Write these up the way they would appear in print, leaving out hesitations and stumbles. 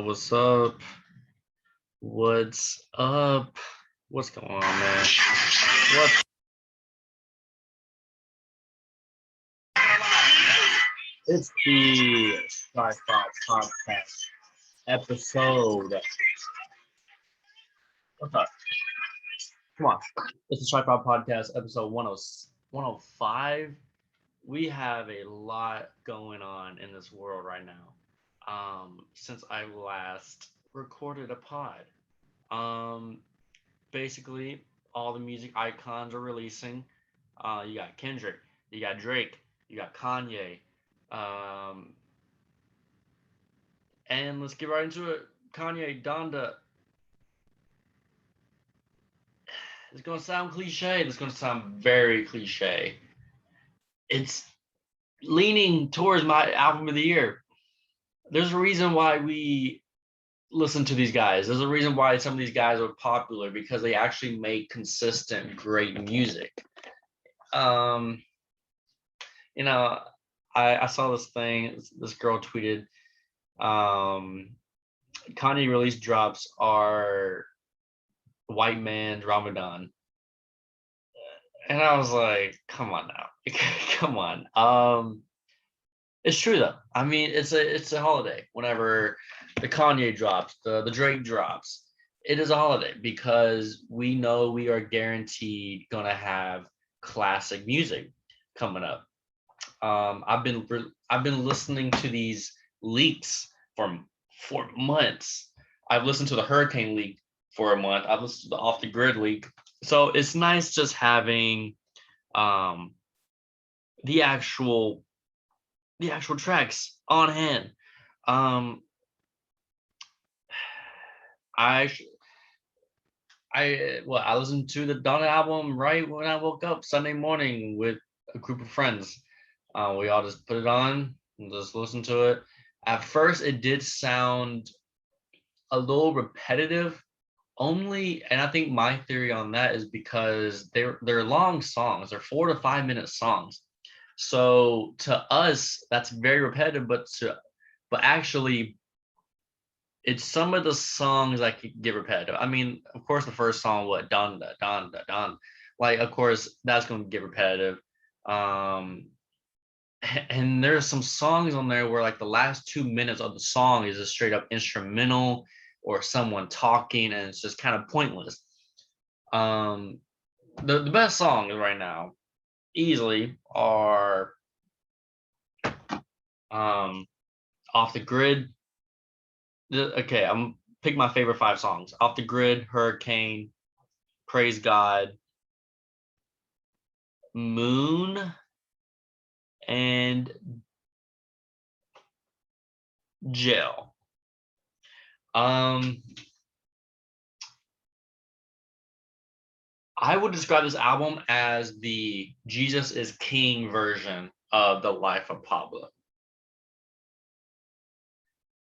What's up? What's up? What's going on, man? What? It's the Shi-Fi podcast episode. What's up? Come on. It's the Shi-Fi podcast episode 105. We have a lot going on in this world right now. Since I last recorded a pod. Basically, all the music icons are releasing. You got Kendrick, you got Drake, you got Kanye. And let's get right into it. Kanye, Donda. It's going to sound cliche. It's going to sound very cliche. It's leaning towards my album of the year. There's a reason why we listen to these guys. There's a reason why some of these guys are popular, because they actually make consistent, great music. I saw this thing. This girl tweeted, Kanye release drops are white man's Ramadan. And I was like, come on now. Come on. It's true though. I mean, it's a holiday. Whenever the Kanye drops, the Drake drops, it is a holiday because we know we are guaranteed gonna have classic music coming up. I've been listening to these leaks for months. I've listened to the Hurricane leak for a month. I've listened to the Off the Grid leak. So it's nice just having the actual tracks on hand. I listened to the Donda album right when I woke up Sunday morning with a group of friends. We all just put it on and just listen to it. At first, it did sound a little repetitive. And I think my theory on that is because they're long songs. They're 4 to 5 minute songs. So to us, that's very repetitive. But actually, it's some of the songs that could get repetitive. I mean, of course, the first song, Donda, Donda, Donda. Like, of course, that's going to get repetitive. And there's some songs on there where like the last 2 minutes of the song is a straight up instrumental or someone talking, and it's just kind of pointless. The best songs right now easily are Off the Grid. Okay, I'm pick my favorite 5 songs. Off the Grid, Hurricane, Praise God, Moon, and Jail. I would describe this album as the Jesus is King version of The Life of Pablo.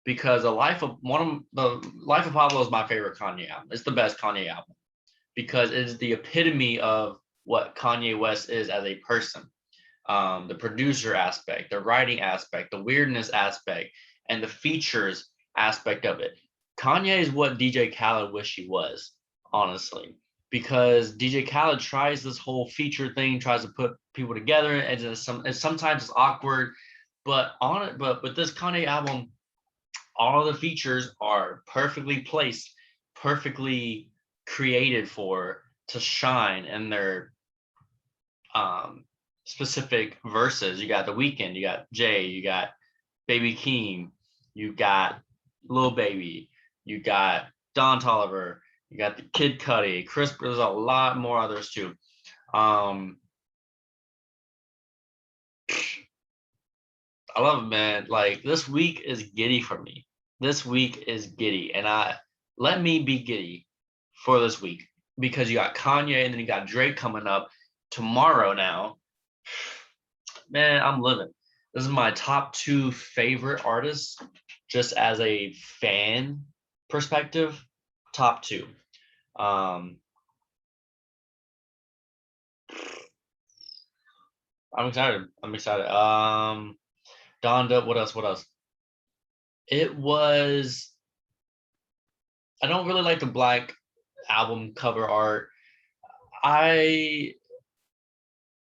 Because the Life of Pablo is my favorite Kanye album. It's the best Kanye album because it is the epitome of what Kanye West is as a person. The producer aspect, the writing aspect, the weirdness aspect, and the features aspect of it. Kanye is what DJ Khaled wish he was, honestly, because DJ Khaled tries this whole feature thing, tries to put people together, and sometimes it's awkward. But with this Kanye album, all the features are perfectly placed, perfectly created to shine in their specific verses. You got The Weeknd, you got Jay, you got Baby Keem, you got Lil Baby, you got Don Toliver, you got the Kid Cudi, Chris. There's a lot more others too. I love it, man. Like, this week is giddy for me. This week is giddy, and let me be giddy for this week because you got Kanye and then you got Drake coming up tomorrow. Now, man, I'm living. This is my top 2 favorite artists, just as a fan perspective. Top 2. I'm excited. Donda. What else? It was I don't really like the black album cover art. I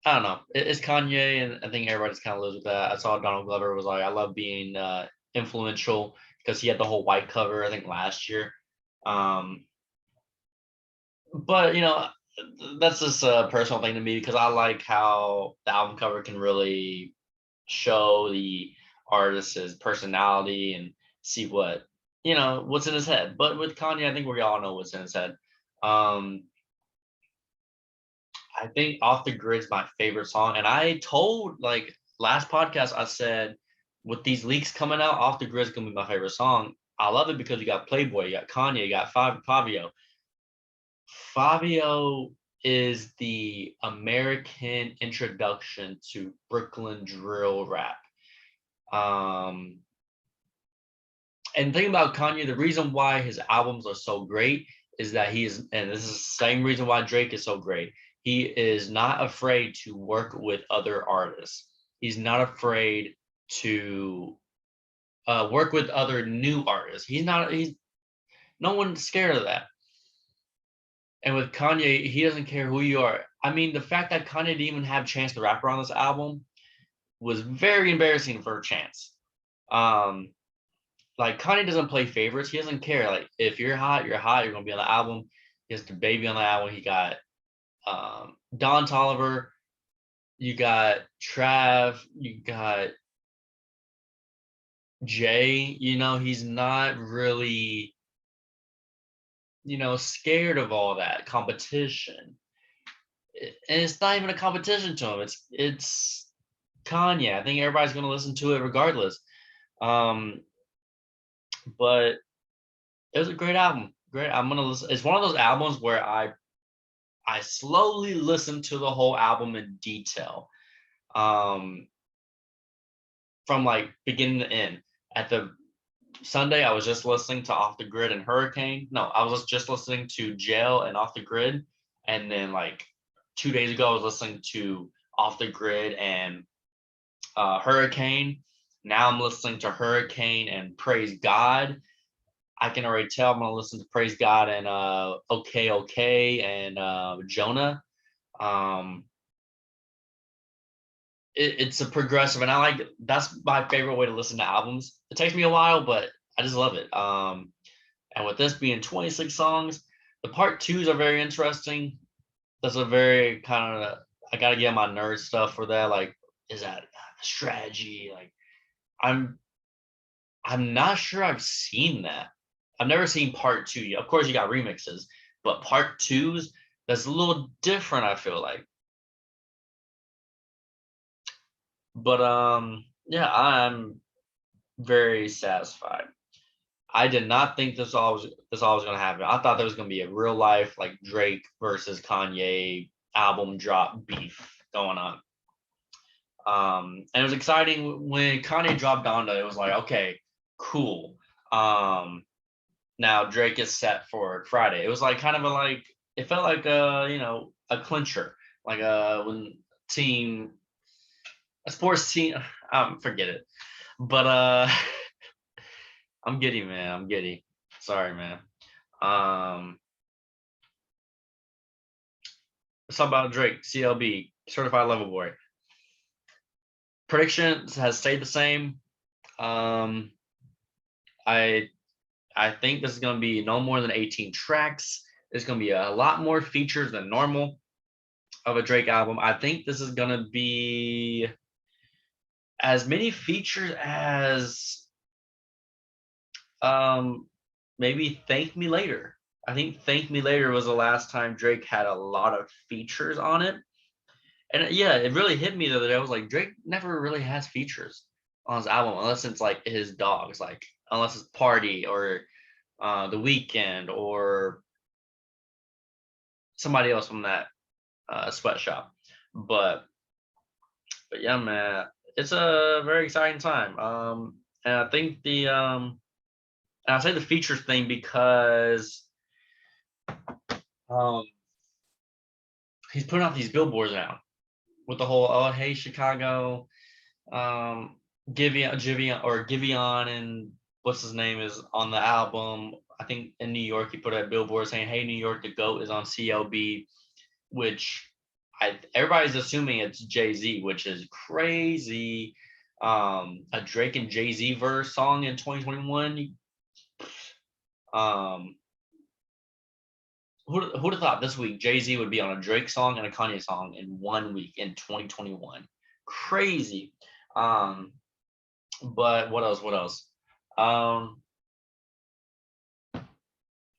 don't know. It's Kanye, and I think everybody just kind of lives with that. I saw Donald Glover was like, I love being influential because he had the whole white cover, I think, last year. Um, but that's just a personal thing to me because I like how the album cover can really show the artist's personality and see what's in his head. But with Kanye, I think we all know what's in his head. Um, I think Off the Grid's my favorite song. And I told like last podcast, I said with these leaks coming out, Off the Grid's gonna be my favorite song. I love it because you got Playboy, you got Kanye, you got Fabio. Fabio is the American introduction to Brooklyn drill rap. Um, and the thing about Kanye, the reason why his albums are so great is that and this is the same reason why Drake is so great. He is not afraid to work with other artists. He's not afraid to work with other new artists. He's no one's scared of that. And with Kanye, he doesn't care who you are. I mean, the fact that Kanye didn't even have Chance the Rapper on this album was very embarrassing for Chance. Like Kanye doesn't play favorites. He doesn't care. Like if you're hot, you're hot. You're gonna be on the album. He has the baby on the album. He got Don Toliver. You got Trav. You got Jay. He's not really scared of all that competition. And it's not even a competition to him. It's Kanye. I think everybody's gonna listen to it regardless. But it was a great album. Great. I'm gonna listen. It's one of those albums where I slowly listen to the whole album in detail, from like beginning to end. At the Sunday, I was just listening to Off the Grid and Hurricane. No, I was just listening to Jail and Off the Grid, and then like 2 days ago, I was listening to Off the Grid and Hurricane. Now I'm listening to Hurricane and Praise God. I can already tell I'm gonna listen to Praise God and Okay Okay and Jonah. It's a progressive, and that's my favorite way to listen to albums. It takes me a while, but I just love it. And with this being 26 songs, the part twos are very interesting. That's a very kind of I gotta get my nerd stuff for that. Like, is that strategy? Like, I'm not sure I've seen that. I've never seen part two yet. Of course, you got remixes, but part twos, that's a little different, I feel like. But yeah, I'm very satisfied. I did not think this all was gonna happen. I thought there was gonna be a real life like Drake versus Kanye album drop beef going on. And it was exciting when Kanye dropped Donda. It was like, okay, cool. Now Drake is set for Friday. It was like kind of it felt like a clincher, like when a sports team, forget it. But I'm giddy, man. I'm giddy. Sorry, man. Let's talk about Drake, CLB, Certified Lover Boy. Predictions has stayed the same. I think this is going to be no more than 18 tracks. There's going to be a lot more features than normal of a Drake album. I think this is going to be as many features as maybe Thank Me Later. I think Thank Me Later was the last time Drake had a lot of features on it. And yeah, it really hit me the other day. I was like, Drake never really has features on his album unless it's like his dogs, like unless it's Party or The Weeknd or somebody else from that sweatshop. But yeah, man, it's a very exciting time. And I think and I'll say the features thing because he's putting out these billboards now with the whole hey Chicago, Giveon and what's his name is on the album. I think in New York, he put a billboard saying, "Hey, New York, the GOAT is on CLB," which everybody's assuming it's Jay-Z, which is crazy. A Drake and Jay-Z verse song in 2021. Who'd have thought this week Jay-Z would be on a Drake song and a Kanye song in 1 week in 2021? Crazy. But what else? What else? I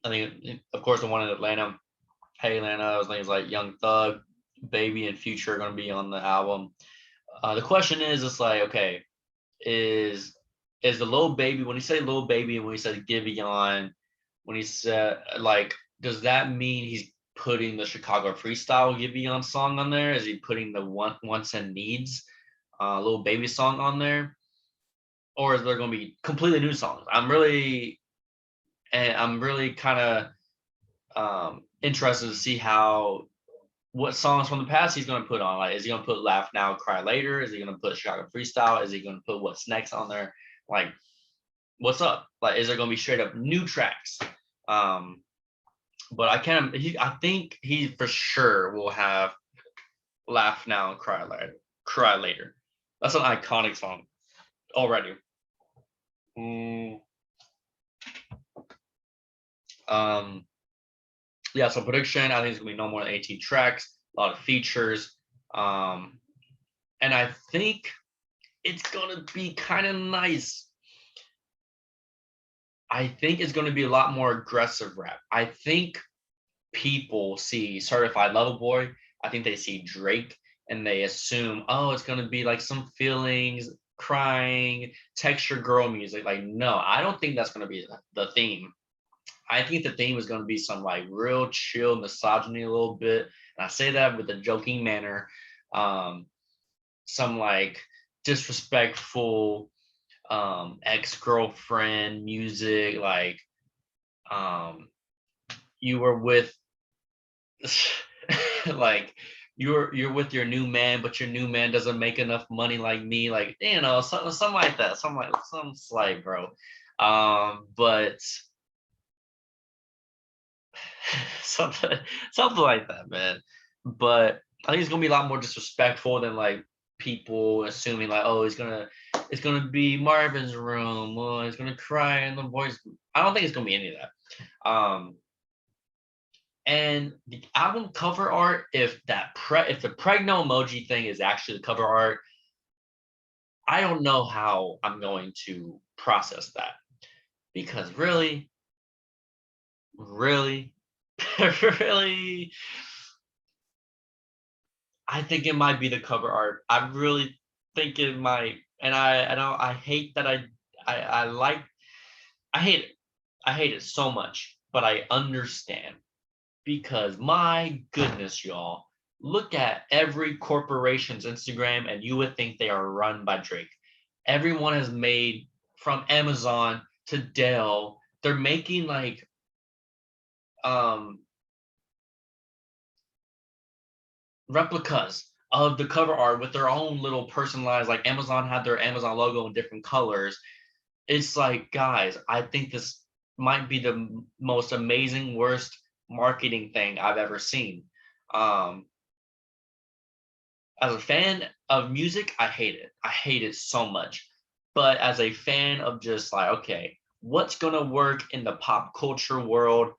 think, of course, the one in Atlanta. Hey, Atlanta. His name's like Young Thug, Baby, and Future are gonna be on the album. The question is, it's like, okay, is the Lil Baby, when he say Lil Baby and when he said Giveon, when he said, like, does that mean he's putting the Chicago Freestyle Giveon song on there? Is he putting the Wants and Needs Lil Baby song on there? Or is there going to be completely new songs? I'm really kind of interested to see what songs from the past he's going to put on. Like, is he going to put Laugh Now, Cry Later? Is he going to put Chicago Freestyle? Is he going to put What's Next on there? Like, what's up? Like, is there going to be straight up new tracks? But I think he for sure will have Laugh Now and Cry Later. Cry Later. That's an iconic song already. Yeah, so prediction, I think it's gonna be no more than 18 tracks, a lot of features. And I think it's gonna be kind of nice. I think it's gonna be a lot more aggressive rap. I think people see Certified Lover Boy, I think they see Drake and they assume, oh, it's gonna be like some feelings, crying, texture girl music. Like, no, I don't think that's gonna be the theme. I think the theme is going to be some like real chill misogyny a little bit. And I say that with a joking manner. Some like disrespectful ex-girlfriend music, like you were with like you're with your new man, but your new man doesn't make enough money like me, like, you know, something like that, some slight, bro. But something like that, man. But I think it's gonna be a lot more disrespectful than like people assuming like, oh, it's gonna be Marvin's room, or it's gonna cry in the voice. I don't think it's gonna be any of that. And the album cover art, if the pregno emoji thing is actually the cover art, I don't know how I'm going to process that, because really, really, really, I think it might be the cover art. I really think it might, and I hate that I hate it. I hate it so much, but I understand, because my goodness, y'all, look at every corporation's Instagram and you would think they are run by Drake. Everyone has made, from Amazon to Dell, they're making like replicas of the cover art with their own little personalized, like Amazon had their Amazon logo in different colors. It's like, guys, I think this might be the most amazing, worst marketing thing I've ever seen. As a fan of music, I hate it. I hate it so much. But as a fan of just like, okay, what's gonna work in the pop culture world,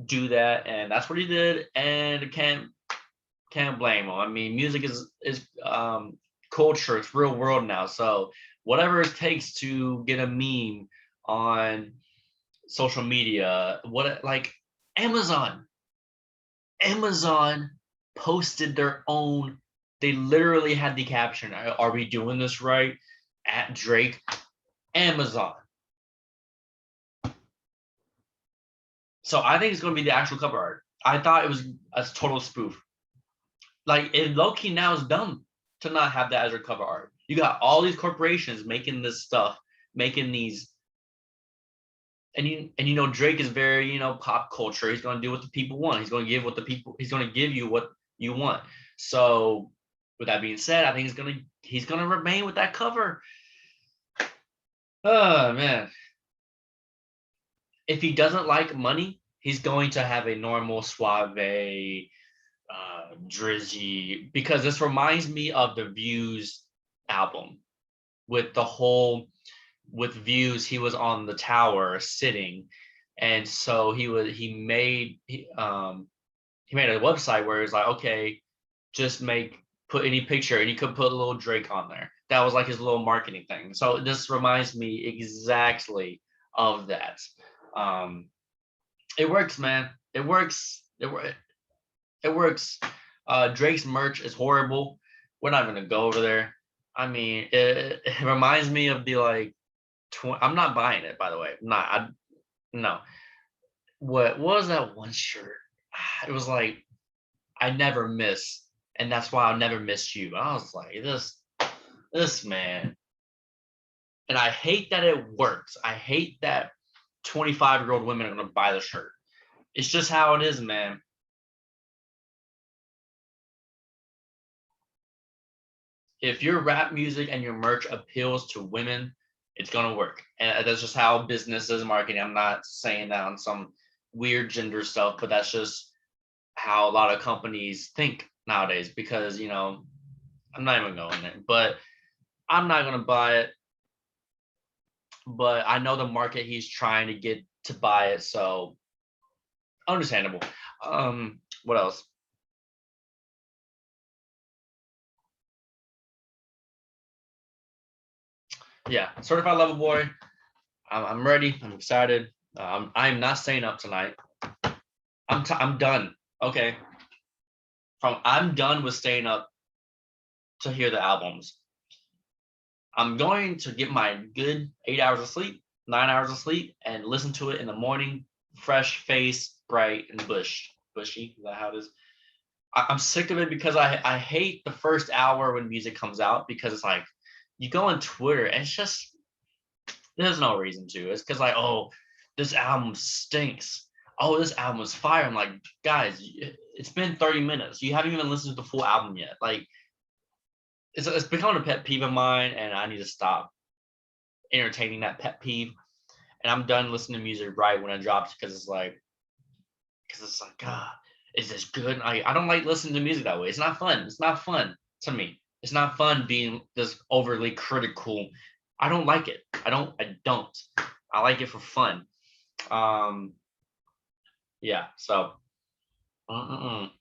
do that, and that's what he did, and can't blame him. I mean, music is culture. It's real world now. So whatever it takes to get a meme on social media, like Amazon posted their own. They literally had the caption, "Are we doing this right?" at Drake. Amazon. So I think it's going to be the actual cover art. I thought it was a total spoof. Like, it low-key now is dumb to not have that as your cover art. You got all these corporations making this stuff, making these, and you know Drake is very, you know, pop culture. He's going to do what the people want. He's going to give you what you want. So with that being said, I think he's gonna remain with that cover. Oh man. if he doesn't like money, he's going to have a normal suave, drizzy, because this reminds me of the Views album with the whole with Views. He was on the tower sitting, and so he made a website where it's like, okay, just put any picture, and he could put a little Drake on there. That was like his little marketing thing. So this reminds me exactly of that. Um, it works, man. It works. It works. Drake's merch is horrible. We're not gonna go over there. I mean, it reminds me of the like. I'm not buying it, by the way. I'm not. No. What was that one shirt? It was like, I never miss, and that's why I'll never miss you. I was like, this man, and I hate that it works. I hate that 25-year-old women are gonna buy the shirt. It's just how it is, man. If your rap music and your merch appeals to women, it's gonna work. And that's just how business is marketing. I'm not saying that on some weird gender stuff, but that's just how a lot of companies think nowadays. Because I'm not even going there, but I'm not gonna buy it. But I know the market he's trying to get to buy it, so understandable. What else? Yeah, certified lover boy. I'm ready. I'm excited. I'm not staying up tonight. I'm done. Okay, I'm done with staying up to hear the albums. I'm going to get my good 8 hours of sleep, 9 hours of sleep, and listen to it in the morning, fresh face, bright and bushy. Is that how it is? I'm sick of it because I hate the first hour when music comes out, because it's like you go on Twitter and it's just there's no reason to. It's because like, oh, this album stinks. Oh, this album is fire. I'm like, guys, it's been 30 minutes. You haven't even listened to the full album yet. Like, it's becoming a pet peeve of mine, and I need to stop entertaining that pet peeve. And I'm done listening to music right when it drops, because it's like, is this good? I don't like listening to music that way. It's not fun. It's not fun to me. It's not fun being this overly critical. I don't like it. I don't. I like it for fun. Um, yeah. So we'll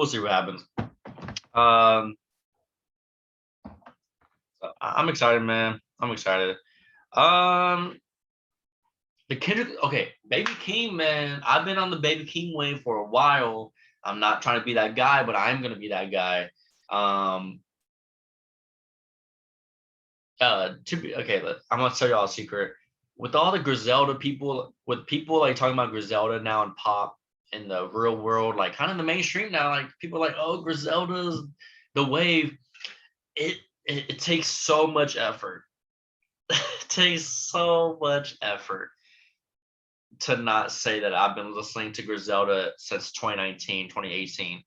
see what happens. So I'm excited, man. I'm excited. Um, the Kendrick. Okay, Baby Keem, man. I've been on the Baby Keem wave for a while. I'm not trying to be that guy, but I'm gonna be that guy. Um, okay, I'm gonna tell y'all a secret. With all the Griselda people, with people like talking about Griselda now in pop in the real world, like kind of the mainstream now, like people are like, oh, Griselda's the wave. It takes so much effort. It takes so much effort to not say that I've been listening to Griselda since 2019, 2018.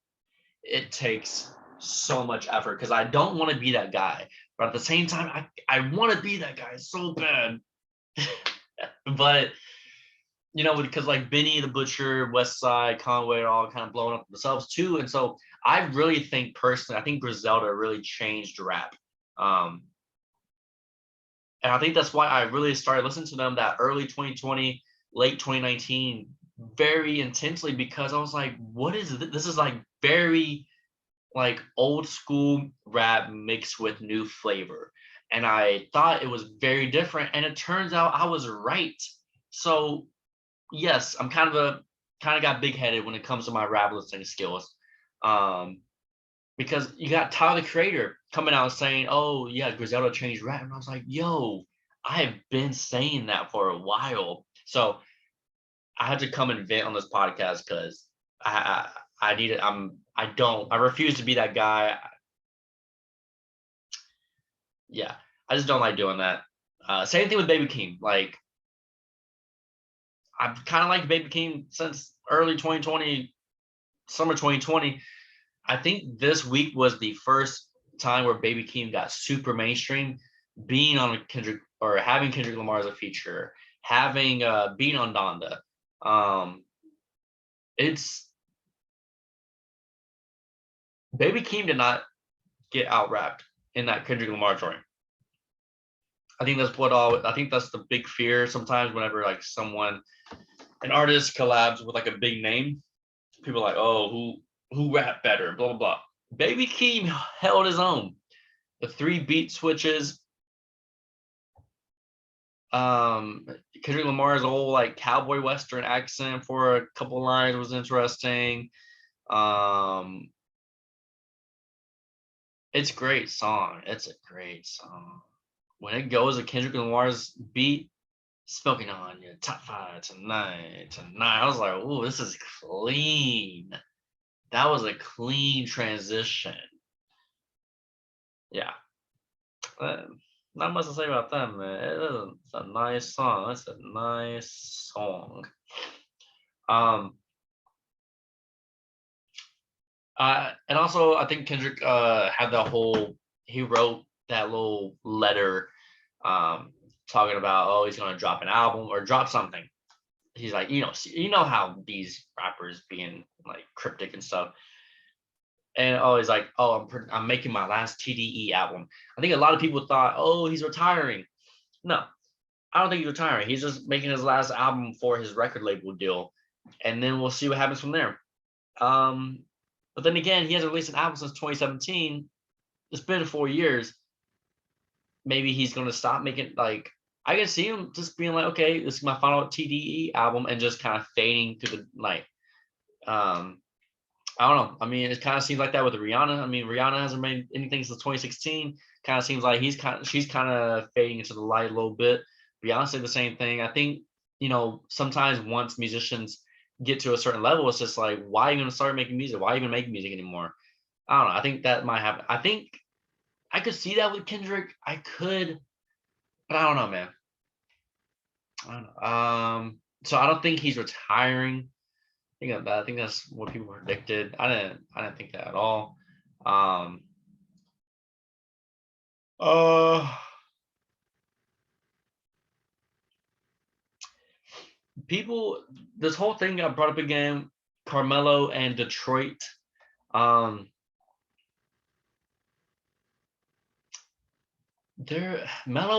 It takes so much effort because I don't want to be that guy. But at the same time, I want to be that guy so bad. But because like Benny the Butcher, West Side, Conway are all kind of blowing up themselves too. And so I really think personally, I think Griselda really changed rap. Um, and I think that's why I really started listening to them that early 2020, late 2019, very intensely, because I was like, what is this? This is like very like old school rap mixed with new flavor. And I thought it was very different. And it turns out I was right. So yes, I'm kind of got big headed when it comes to my rap listening skills. Um, because you got Tyler the Creator coming out saying, "Oh yeah, Griselda changed rap," and I was like, "Yo, I have been saying that for a while." So I had to come and vent on this podcast because I need it. I refuse to be that guy. Yeah, I just don't like doing that. Same thing with Baby Keem. Like I've kind of liked Baby Keem since early 2020, summer 2020. I think this week was the first time where Baby Keem got super mainstream, being on a Kendrick or having Kendrick Lamar as a feature, having being on Donda. It's Baby Keem did not get out rapped in that Kendrick Lamar joint. I think that's the big fear sometimes whenever like an artist collabs with like a big name, people are like, oh, who rap better, blah blah blah. Baby Keem held his own. The 3 beat switches, Kendrick Lamar's old like cowboy western accent for a couple lines was interesting. It's a great song. It's a great song. When it goes to Kendrick Lamar's beat, smoking on your top 5 tonight. I was like, "Ooh, this is clean." That was a clean transition. Yeah. Not much to say about that, man. It's a nice song. It's a nice song. And also I think Kendrick had he wrote that little letter talking about he's gonna drop an album or drop something. He's like, you know how these rappers being like cryptic and stuff. And he's like, I'm making my last TDE album. I think a lot of people thought, he's retiring. No, I don't think he's retiring. He's just making his last album for his record label deal, and then we'll see what happens from there. But then again, he hasn't released an album since 2017. It's been 4 years. Maybe he's gonna stop making like I can see him just being like, okay, this is my final TDE album, and just kind of fading through the night. I don't know. I mean, it kind of seems like that with Rihanna. I mean, Rihanna hasn't made anything since 2016. Kind of seems like she's kind of fading into the light a little bit. Beyonce, the same thing. I think, sometimes once musicians get to a certain level, it's just like, why are you going to start making music? Why even make music anymore? I don't know. I think that might happen. I think I could see that with Kendrick. I could, but I don't know, man. I don't know. So I don't think he's retiring. I think that's what people predicted. I didn't think that at all. People, this whole thing got brought up again. Carmelo and Detroit. Melo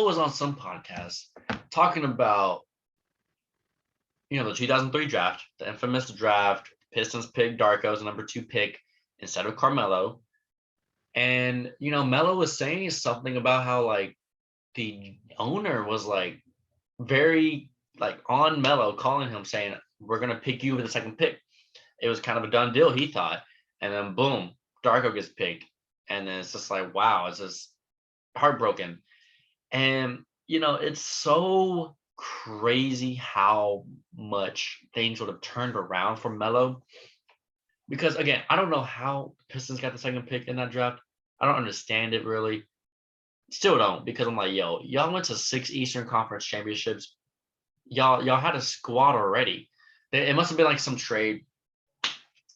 was on some podcast talking about the 2003 draft, the infamous draft. Pistons picked Darko as the number 2 pick instead of Carmelo. And Melo was saying something about how like the owner was like very like on Melo, calling him saying, we're gonna pick you with the 2nd pick. It was kind of a done deal, he thought. And then boom, Darko gets picked. And then it's just like, wow, it's just heartbroken. And it's so crazy how much things would have turned around for Melo. Because again, I don't know how the Pistons got the 2nd pick in that draft. I don't understand it really. Still don't, because I'm like, y'all went to 6 Eastern Conference championships. Y'all had a squad already. It must have been like some trade.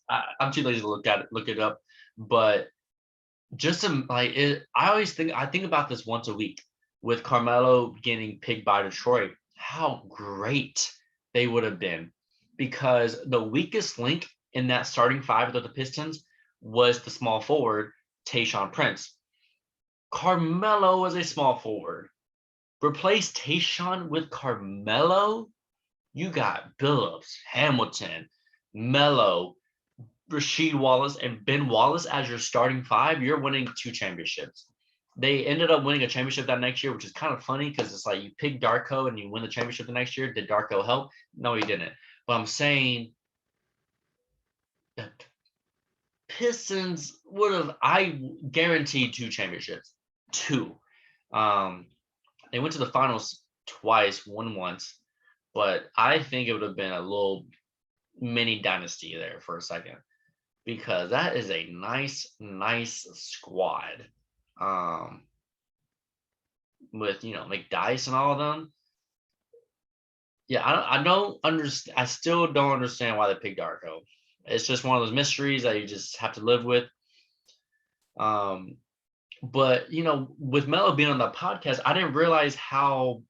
I'm too lazy to look it up. But just I think about this once a week with Carmelo getting picked by Detroit. How great they would have been, because the weakest link in that starting 5 of the Pistons was the small forward Tayshaun Prince. Carmelo was a small forward. Replace Tayshaun with Carmelo, you got Billups, Hamilton, Melo, Rasheed Wallace, and Ben Wallace as your starting 5. You're winning 2 championships. They ended up winning a championship that next year, which is kind of funny because it's like you pick Darko and you win the championship the next year. Did Darko help? No, he didn't. But I'm saying that Pistons would have, I guaranteed 2 championships. 2. They went to the finals twice, won once, but I think it would have been a little mini dynasty there for a second, because that is a nice squad. With McDice and all of them. Yeah, I don't understand. I still don't understand why they picked Darko. It's just one of those mysteries that you just have to live with. But with Melo being on the podcast, I didn't realize how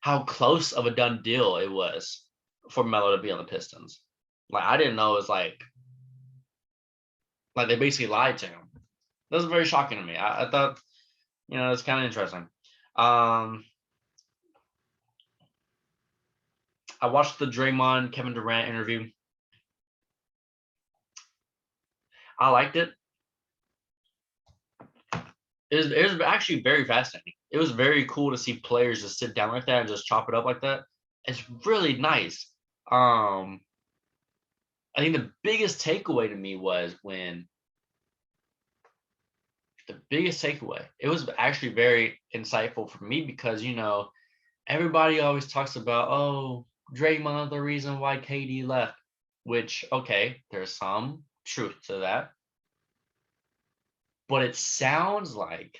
how close of a done deal it was for Melo to be on the Pistons. Like I didn't know it was like they basically lied to him. That was very shocking to me. I thought, it's kind of interesting. I watched the Draymond Kevin Durant interview. I liked it. It was actually very fascinating. It was very cool to see players just sit down like that and just chop it up like that. It's really nice. I think the biggest takeaway to me was it was actually very insightful for me because, everybody always talks about, oh, Draymond, the reason why KD left, which, okay, there's some truth to that. But it sounds like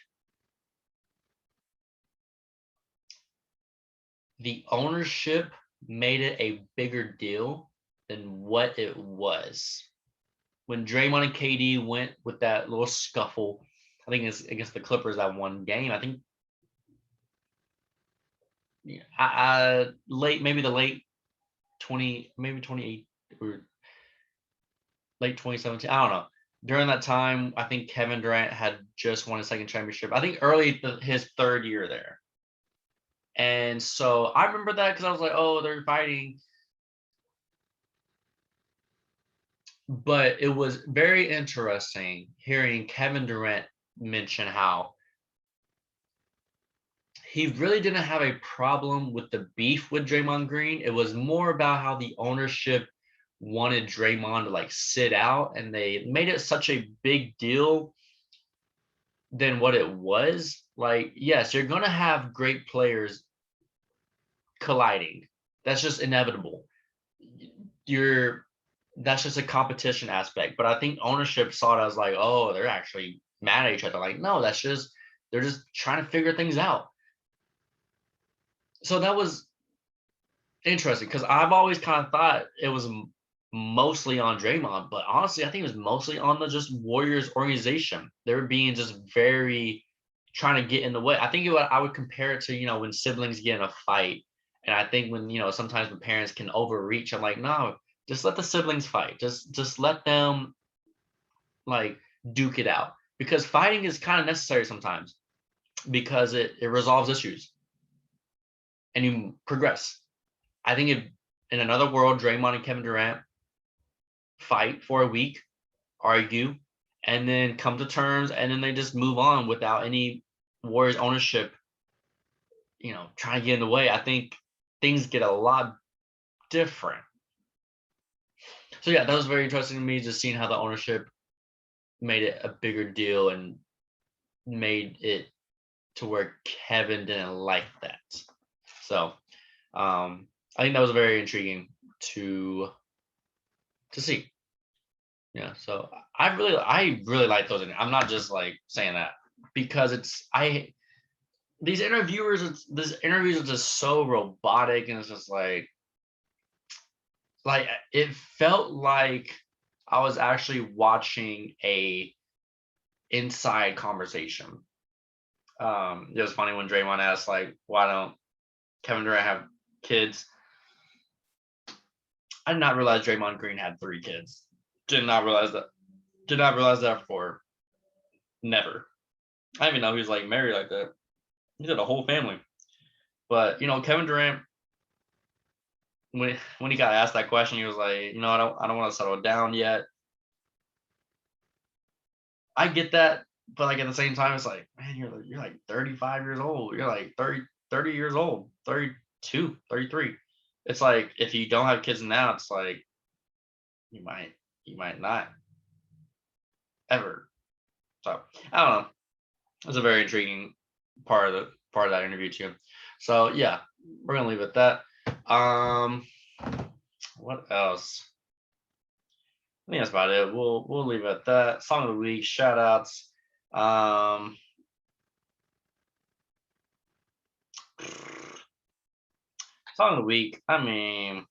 the ownership made it a bigger deal than what it was. When Draymond and KD went with that little scuffle, I think it's against the Clippers that one game. I think maybe the late 28 or late 2017. I don't know. During that time, I think Kevin Durant had just won a second championship. I think early his third year there. And so I remember that because I was like, oh, they're fighting. But it was very interesting hearing Kevin Durant mention how he really didn't have a problem with the beef with Draymond Green. It was more about how the ownership wanted Draymond to like sit out, and they made it such a big deal than what it was. Like, yes, you're gonna have great players colliding. That's just inevitable. That's just a competition aspect. But I think ownership saw it as like, oh, they're actually mad at each other. Like, no, they're just trying to figure things out. So that was interesting because I've always kind of thought it was mostly on Draymond, but honestly, I think it was mostly on the just Warriors organization. They were being just very trying to get in the way. I think I would compare it to, when siblings get in a fight. And I think when, sometimes when parents can overreach, I'm like, no, just let the siblings fight. Just let them like duke it out. Because fighting is kind of necessary sometimes because it resolves issues and you progress. I think if in another world, Draymond and Kevin Durant fight for a week, argue, and then come to terms, and then they just move on without any Warriors ownership, trying to get in the way. I think things get a lot different. So yeah, that was very interesting to me, just seeing how the ownership made it a bigger deal and made it to where Kevin didn't like that. So I think that was very intriguing to see. Yeah, so I really like those. I'm not just like saying that because these interviews are just so robotic, and it's just like it felt like I was actually watching a inside conversation. It was funny when Draymond asked like, why don't Kevin Durant have kids? I did not realize Draymond Green had 3 kids. Did not realize that before. Never. I didn't even know he was like married like that. He had a whole family. But Kevin Durant, when he got asked that question, he was like, I don't want to settle down yet. I get that, but like at the same time, it's like, man, you're like 35 years old. You're like 30 years old, 32, 33. It's like if you don't have kids now, it's like you might not ever. So I don't know. It's a very intriguing part of that interview too. So yeah, we're gonna leave it at that. What else? I think that's about it. We'll leave it at that. Song of the week, shout outs. Song of the week. I mean,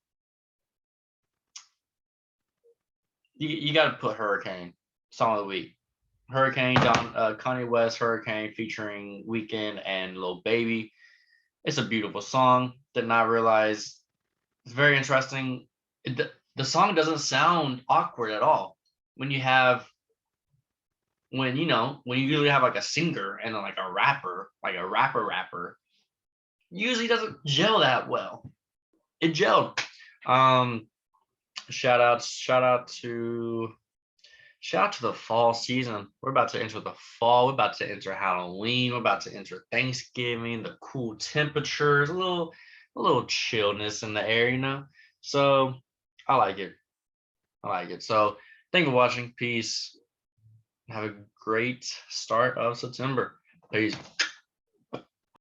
you got to put Hurricane. Song of the week. Hurricane, Kanye West, Hurricane featuring Weeknd and Lil Baby. It's a beautiful song. Did not realize. It's very interesting. The song doesn't sound awkward at all when you have when you usually have like a singer and like a rapper, like a rapper, usually doesn't gel that well. It gelled. Um, shout out to the fall season. We're about to enter the fall. We're about to enter Halloween. We're about to enter Thanksgiving. The cool temperatures, a little chillness in the air, So I like it. I like it. So thank you for watching. Peace. Have a great start of September. Peace.